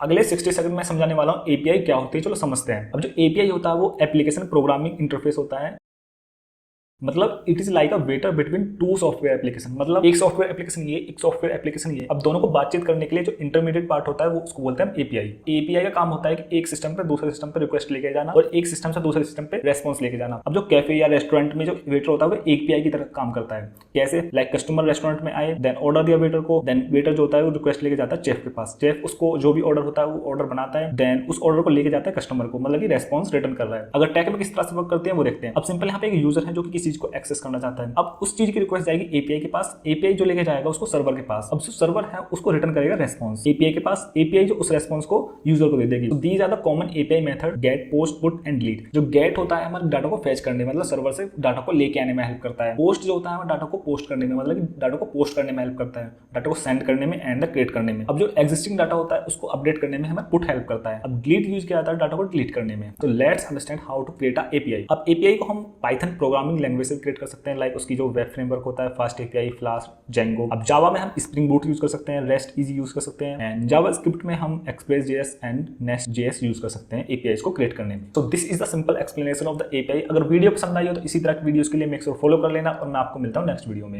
अगले 60 सेकंड में समझाने वाला हूँ एपीआई क्या होती है। चलो समझते हैं। अब जो एपीआई होता है वो एप्लीकेशन प्रोग्रामिंग इंटरफेस होता है। मतलब it is like a waiter between two software application. मतलब एक सॉफ्टवेयर एप्लीकेशन ये, एक सॉफ्टवेयर एप्लीकेशन ये। अब दोनों को बातचीत करने के लिए जो इंटरमीडिएट पार्ट होता है वो उसको बोलते हैं एपीआई। एपीआई का काम होता है कि एक सिस्टम पे दूसरे सिस्टम पे रिक्वेस्ट लेके जाना और एक सिस्टम से दूसरे सिस्टम पे रेस्पॉन्स लेके जाना। अब जो कैफे या रेस्टोरेंट में जो वेटर होता है वो एपीआई की तरह काम करता है। कैसे? लाइक कस्टमर रेस्टोरेंट में आए, देन ऑर्डर दिया वेटर को, देन वेटर जो होता है वो रिक्वेस्ट लेके जाता है चेफ के पास। चेफ उसको जो भी ऑर्डर होता है वो ऑर्डर बनाता है, देन उस ऑर्डर को लेके जाता है कस्टमर को, मतलब कि रेस्पॉन्स रिटर्न कर रहा है। अगर टैग में किस तरह से वर्क करते हैं वो देखते हैं। अब सिंपल यहाँ पे एक यूजर है जो कि किसी चीज को एक्सेस करना चाहता है। अब उस चीज की रिक्वेस्ट जाएगी एपीआई के पास, एपीआई जो लेके जाएगा उसको सर्वर के पास। अब जो सर्वर है उसको रिटर्न करेगा रेस्पॉन्स एपीआई के पास, एपीआई जो उस रेस्पॉन्स को यूजर को दे देगी। These are the common API method get, post, put and delete. जो गेट होता है हमारे डाटा को फेच करने में, मतलब सर्वर से डाटा को लेके आने में हेल्प करता है। पोस्ट जो होता है हमारे डाटा को पोस्ट करने में, मतलब कि डाटा को पोस्ट करने में हेल्प करता है, डाटा को सेंड करने में एंड क्रिएट करने में। अब जो एग्जिस्टिंग डाटा होता है उसको अपडेट करने में हमें पुट हेल्प करता है। अब डिलीट यूज किया जाता है डाटा को डिलीट करने में। तो let's understand how to create a API. अब एपीआई को हम पाइथन प्रोग्रामिंग लैंग्वेज से क्रिएट कर सकते हैं, लाइक उसकी जो वेब फ्रेमवर्क होता है फास्ट एपीआई, फ्लास्क, जेंगो। अब जावा में हम स्प्रिंग बूट यूज कर सकते हैं, रेस्ट इजी यूज कर सकते हैं, एंड जावा स्क्रिप्ट में हम express JS and nest JS use कर सकते हैं एपीआईज को क्रिएट करने में। तो this is the simple explanation of the API. अगर वीडियो पसंद आई हो तो इसी तरह की वीडियोस के लिए मेक श्योर फॉलो कर लेना और मैं आपको मिलता हूं नेक्स्ट वीडियो में।